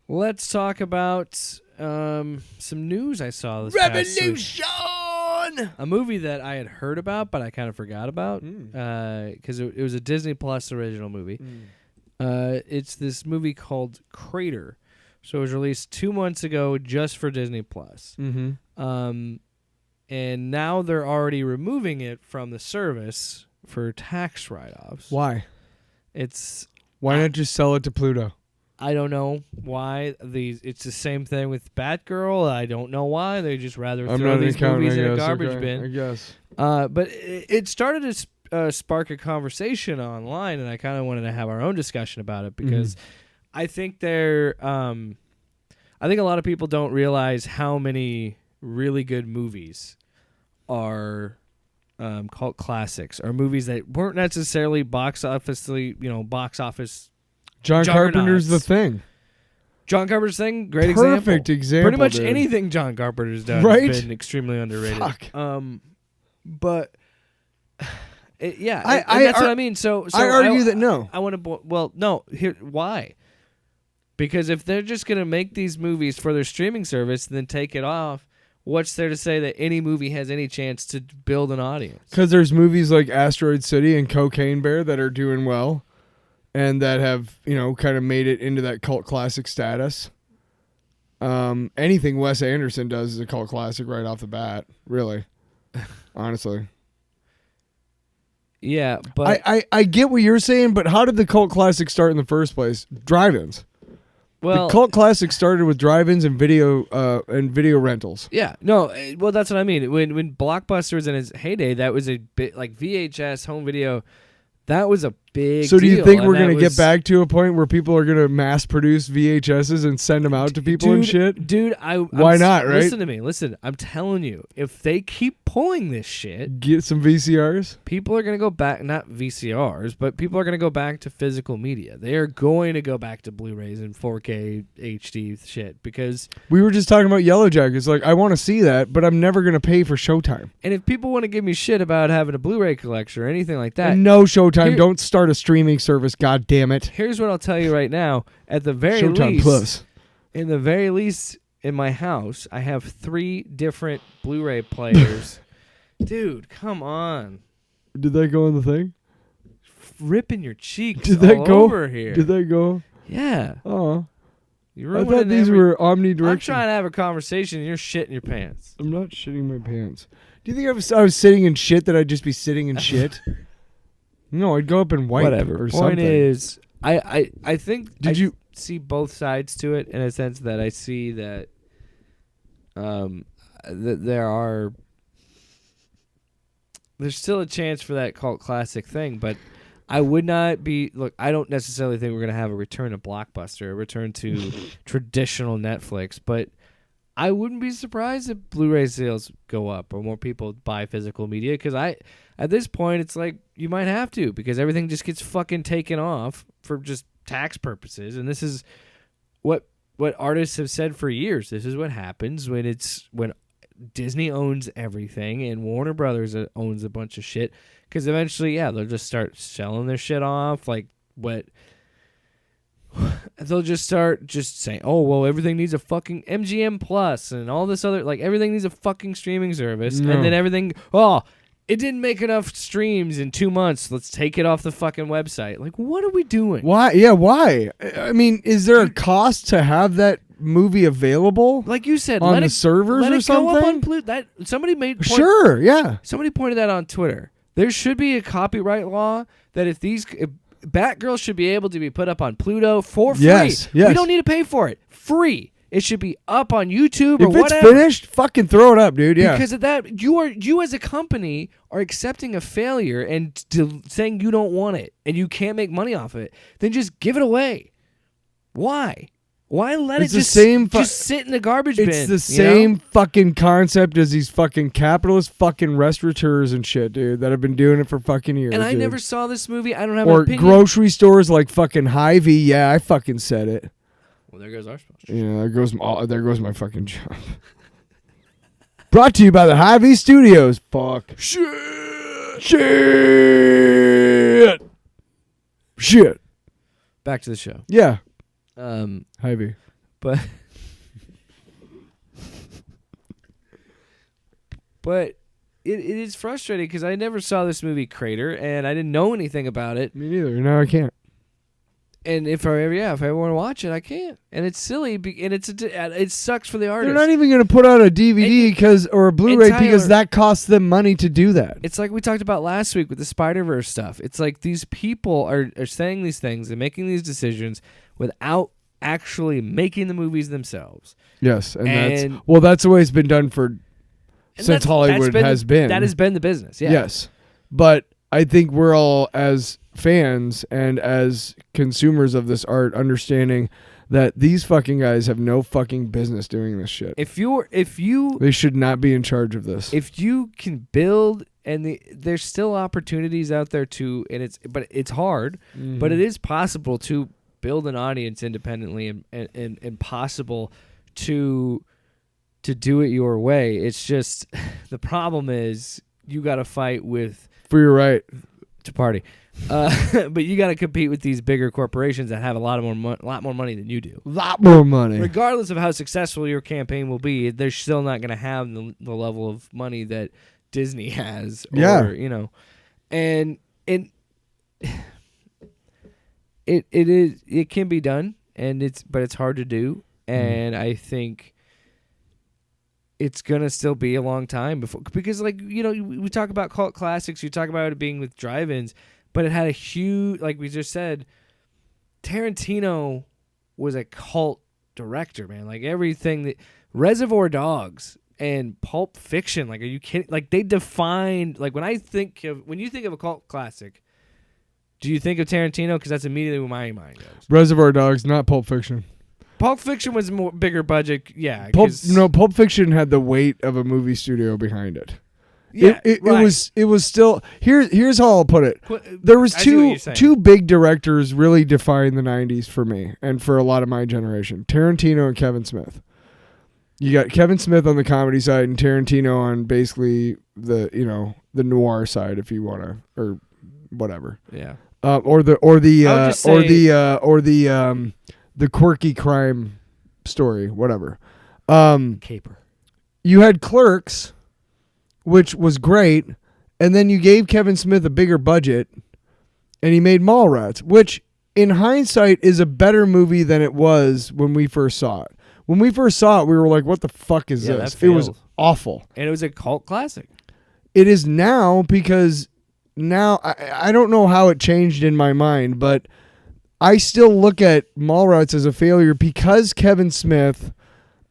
Let's talk about some news I saw this Revolution! past week. A movie that I had heard about, but I kind of forgot about because it was a Disney Plus original movie. It's this movie called Crater. So it was released 2 months ago just for Disney Plus. And now they're already removing it from the service for tax write-offs. Why? Why not just sell it to Pluto? I don't know why. It's the same thing with Batgirl. I don't know why. They just rather throw these movies in a garbage bin. I guess. But it started to spark a conversation online, and I kind of wanted to have our own discussion about it because I think I think a lot of people don't realize how many really good movies are cult classics, or movies that weren't necessarily box office. John Carpenter's The Thing. John Carpenter's Thing, great example. Perfect example. Pretty much dude. anything John Carpenter's done has been extremely underrated. Fuck. But yeah, that's what I mean. So I argue that no. I want to. Well, no. Why? Because if they're just gonna make these movies for their streaming service and then take it off, what's there to say that any movie has any chance to build an audience? Because there's movies like Asteroid City and Cocaine Bear that are doing well. And that have, kind of made it into that cult classic status. Anything Wes Anderson does is a cult classic right off the bat, really. Honestly. Yeah, but... I get what you're saying, but how did the cult classic start in the first place? Drive-ins. Well, the cult classic started with drive-ins and video rentals. Yeah, no, well, that's what I mean. When Blockbuster was in its heyday, that was a bit like VHS, home video... That was a big So do you deal, think we're going to get back to a point where people are going to mass produce VHSs and send them out to people and shit? Dude, why not, right? Listen to me. Listen, I'm telling you, if they keep pulling this shit... Get some VCRs? People are going to go back, not VCRs, but people are going to go back to physical media. They are going to go back to Blu-rays and 4K HD shit because... We were just talking about Yellow Jackets. Like, I want to see that, but I'm never going to pay for Showtime. And if people want to give me shit about having a Blu-ray collection or anything like that... And no Showtime. Don't start a streaming service, god damn it. Here's what I'll tell you right now. At the very Showtime least... Plus. In the very least, in my house, I have 3 different Blu-ray players. Dude, come on. Did that go in the thing? Ripping your cheeks Did that all go? Over here. Did that go? Yeah. Oh. You're I thought these were omnidirectional. I'm trying to have a conversation and you're shitting your pants. I'm not shitting my pants. Do you think if I was sitting in shit that I'd just be sitting in shit? No, I'd go up and wipe Whatever. or Point something. is, I think you see both sides to it in a sense that I see that there's still a chance for that cult classic thing, but I would not be... Look, I don't necessarily think we're going to have a return to Blockbuster, a return to traditional Netflix, but I wouldn't be surprised if Blu-ray sales go up or more people buy physical media, because at this point, it's like you might have to, because everything just gets fucking taken off for just tax purposes, and this is what artists have said for years. This is what happens when Disney owns everything and Warner Brothers owns a bunch of shit, because eventually, yeah, they'll just start selling their shit off. Like, what? They'll just start just saying, oh, well, everything needs a fucking MGM Plus and all this other, like, everything needs a fucking streaming service. No. And then everything, oh, it didn't make enough streams in 2 months. Let's take it off the fucking website. Like, what are we doing? Why? Yeah, why? I mean, is there a cost to have that movie available? Like you said, on the servers or something? Go up on Pluto. Sure, yeah. Somebody pointed that on Twitter. There should be a copyright law that if Batgirl should be able to be put up on Pluto for free. Yes. We don't need to pay for it. Free. It should be up on YouTube or whatever. If it's finished, fucking throw it up, dude. Yeah. Because of that, you as a company are accepting a failure and saying you don't want it and you can't make money off of it. Then just give it away. Why? Why let it just sit in the garbage bin? It's the same fucking concept as these fucking capitalist fucking restaurateurs and shit, dude, that have been doing it for fucking years. And I dude. never saw this movie. I don't have an opinion. Or grocery stores like fucking Hy-Vee. Yeah, I fucking said it. Well, there goes our sponsor. Yeah, there goes my fucking job. Brought to you by the Hy-Vee Studios. Fuck. Shit. Back to the show. Yeah. Hy-Vee. but it is frustrating because I never saw this movie Crater, and I didn't know anything about it. Me neither. Now I can't. And if I ever want to watch it, I can't. And it's silly, and it sucks for the artist. They're not even going to put out a DVD or a Blu-ray because that costs them money to do that. It's like we talked about last week with the Spider-Verse stuff. It's like these people are saying these things and making these decisions without actually making the movies themselves. Yes, and that's the way it's been done since Hollywood has been. That has been the business. Yeah. Yes, but I think we're all, as fans and as consumers of this art, understanding that these fucking guys have no fucking business doing this shit. They should not be in charge of this. If you can build, and there's still opportunities out there too, but it's hard, but it is possible to build an audience independently and possible to do it your way. It's just the problem is you got to fight for your right to party. But you got to compete with these bigger corporations that have a lot more money than you do. Lot more money. Regardless of how successful your campaign will be, they're still not going to have the level of money that Disney has. And it can be done, but it's hard to do, and I think it's gonna still be a long time because we talk about cult classics, you talk about it being with drive-ins. But it had a huge, like we just said, Tarantino was a cult director, man. Like everything that Reservoir Dogs and Pulp Fiction, like, are you kidding? Like they defined, like when you think of a cult classic, do you think of Tarantino? Because that's immediately where my mind goes. Reservoir Dogs, not Pulp Fiction. Pulp Fiction was bigger budget, yeah. Pulp Fiction had the weight of a movie studio behind it. Yeah, it was still here's how I'll put it. There was two big directors really defined the 90s for me and for a lot of my generation. Tarantino and Kevin Smith. You got Kevin Smith on the comedy side and Tarantino on basically the noir side, if you want to, or whatever. Yeah. Or the quirky crime story, whatever. Caper. You had Clerks, which was great, and then you gave Kevin Smith a bigger budget, and he made Mallrats, which, in hindsight, is a better movie than it was when we first saw it. When we first saw it, we were like, what the fuck is this? It was awful. And it was a cult classic. It is now, because now, I don't know how it changed in my mind, but I still look at Mallrats as a failure because Kevin Smith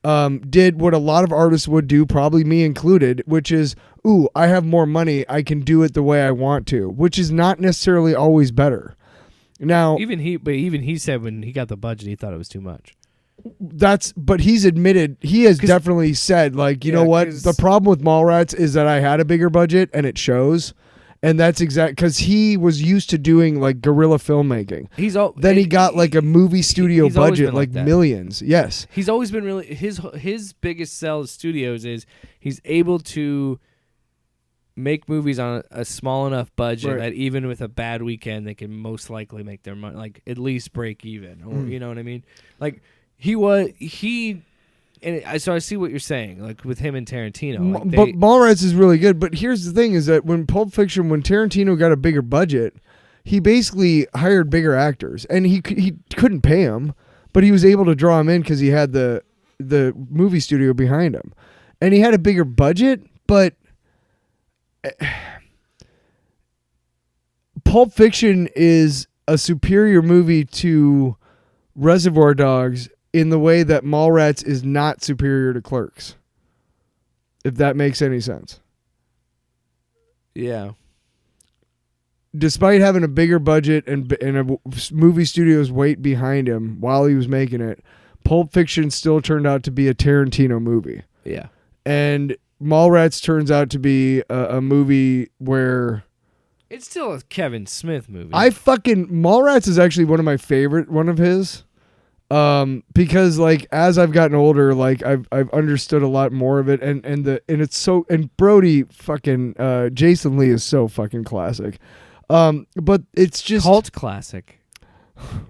did what a lot of artists would do, probably me included, which is, I have more money, I can do it the way I want to, which is not necessarily always better. Now, even he said when he got the budget, he thought it was too much. But he's admitted, he has definitely said, like, you know what, the problem with Mallrats is that I had a bigger budget and it shows. And that's because he was used to doing like guerrilla filmmaking. Then he got like a movie studio budget, like millions. Yes, he's always been really his biggest sell to studios is he's able to make movies on a small enough budget that even with a bad weekend, they can most likely make their money, like at least break even, or you know what I mean? Like so I see what you're saying, like with him and Tarantino. But Mallrats is really good. But here's the thing: is that when Tarantino got a bigger budget, he basically hired bigger actors, and he couldn't pay them, but he was able to draw them in because he had the movie studio behind him, and he had a bigger budget. But Pulp Fiction is a superior movie to Reservoir Dogs in the way that Mallrats is not superior to Clerks. If that makes any sense. Yeah. Despite having a bigger budget and a movie studio's weight behind him while he was making it, Pulp Fiction still turned out to be a Tarantino movie. Yeah. And Mallrats turns out to be a movie where... It's still a Kevin Smith movie. Mallrats is actually one of his. Because like as I've gotten older, like I've understood a lot more of it, and Brody fucking Jason Lee is so fucking classic. But it's just cult classic.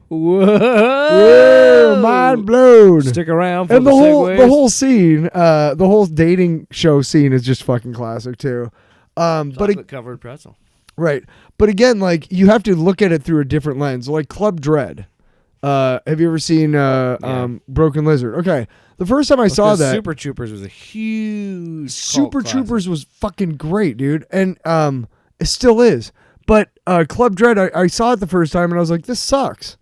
Whoa! Mind blown. Stick around for And the the whole scene, the whole dating show scene is just fucking classic too. Chocolate covered pretzel. Right. But again, like, you have to look at it through a different lens. Like Club Dread. Have you ever seen Broken Lizard? Okay. The first time I saw that, Super Troopers was a huge Super cult Troopers was fucking great, dude. And it still is. But Club Dread, I saw it the first time and I was like, this sucks.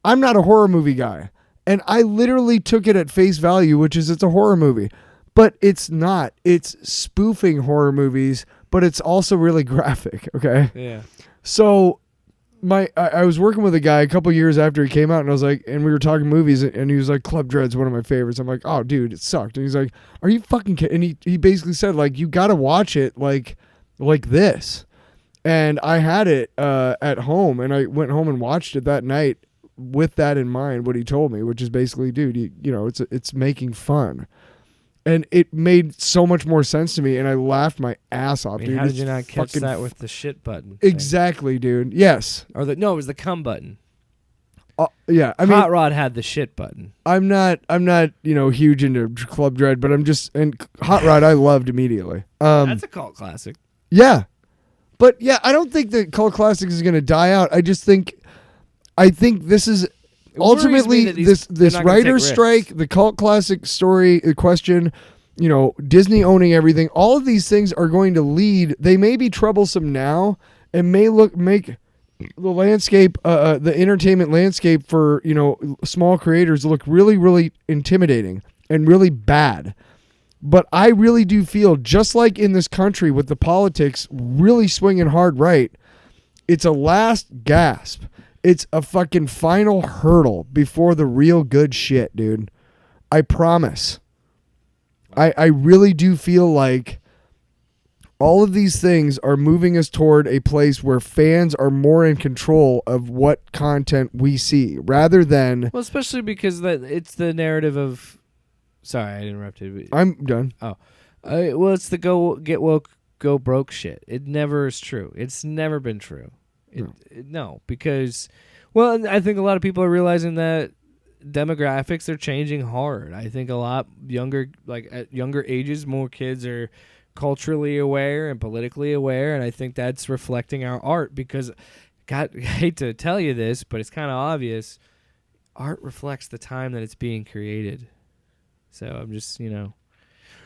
I'm not a horror movie guy. And I literally took it at face value, which is it's a horror movie. But it's not. It's spoofing horror movies, but it's also really graphic, okay? Yeah. So I was working with a guy a couple years after he came out, and I was like, and we were talking movies, and he was like, Club Dread's one of my favorites. I'm like, oh, dude, it sucked. And he's like, are you fucking kidding? And he basically said, like, you got to watch it like this. And I had it at home, and I went home and watched it that night with that in mind, what he told me, which is basically, dude, you know, it's making fun. And it made so much more sense to me, and I laughed my ass off, dude. How did you not catch that with the shit button? Exactly, dude. Yes. Or no, it was the cum button. Yeah, I mean, Hot Rod had the shit button. I'm not, huge into Club Dread, but and Hot Rod I loved immediately. That's a cult classic. Yeah. But yeah, I don't think that cult classic is going to die out. I think this is ultimately this writer's strike, the cult classic story question, Disney owning everything. All of these things are going to lead. They may be troublesome now and may make the landscape, the entertainment landscape for small creators look really, really intimidating and really bad. But I really do feel, just like in this country with the politics really swinging hard right, it's a last gasp. It's a fucking final hurdle before the real good shit, dude. I promise. I really do feel like all of these things are moving us toward a place where fans are more in control of what content we see, rather than... Well, especially because it's the narrative of... Sorry, I interrupted. I'm done. Oh. Well, it's the go get woke, go broke shit. It never is true. It's never been true. No, because... Well, I think a lot of people are realizing that demographics are changing hard. I think a lot younger, like at younger ages, more kids are culturally aware and politically aware, and I think that's reflecting our art because, God, I hate to tell you this, but it's kind of obvious, art reflects the time that it's being created. So I'm just,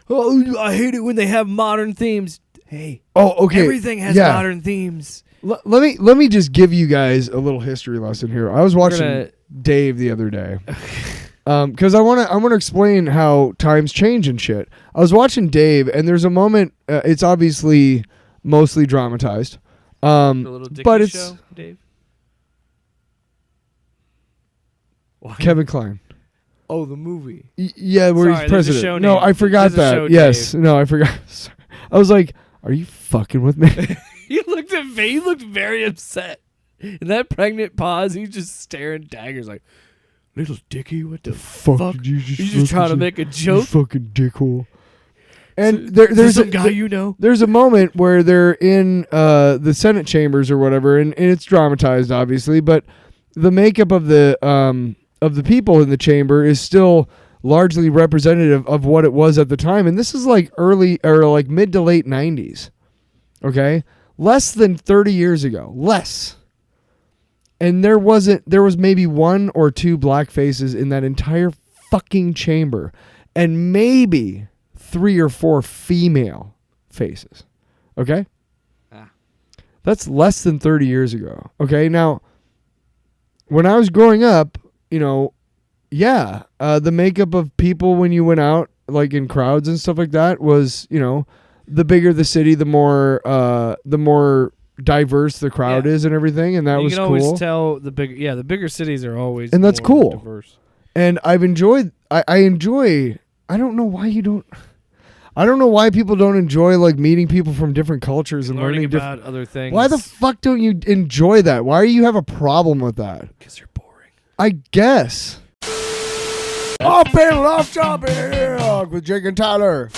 oh, I hate it when they have modern themes. Hey, okay, everything has modern themes. Let me just give you guys a little history lesson here. I was watching Dave the other day because I want to explain how times change and shit. I was watching Dave, and there's a moment. It's obviously mostly dramatized, the little Dickie but it's show, Dave. Kevin Kline. Oh, the movie. Yeah, where he's president. Show no, name. I forgot that. Show, yes, Dave. no, I forgot. I was like, "Are you fucking with me?" He looked very upset. In that pregnant pause, he's just staring daggers like, little Dickie, what the fuck? He's just trying to make a joke. Fucking dickhole. And there's there's some guy There's a moment where they're in the Senate chambers or whatever, and it's dramatized, obviously, but the makeup of the people in the chamber is still largely representative of what it was at the time. And this is like early or like mid to late 90s. Okay? Less than 30 years ago. Less. And there was maybe one or two black faces in that entire fucking chamber. And maybe 3 or 4 female faces. Okay? That's less than 30 years ago. Okay? Now, when I was growing up, the makeup of people when you went out, like in crowds and stuff like that, was, the bigger the city, the more diverse the crowd is and everything, and that was cool. You can always tell the bigger cities are always and that's more cool. Diverse. And I've enjoyed. I enjoy. I don't know why you don't. I don't know why people don't enjoy like meeting people from different cultures and learning about other things. Why the fuck don't you enjoy that? Why do you have a problem with that? Because you're boring. I guess. Off panel, off topic with Jake and Tyler.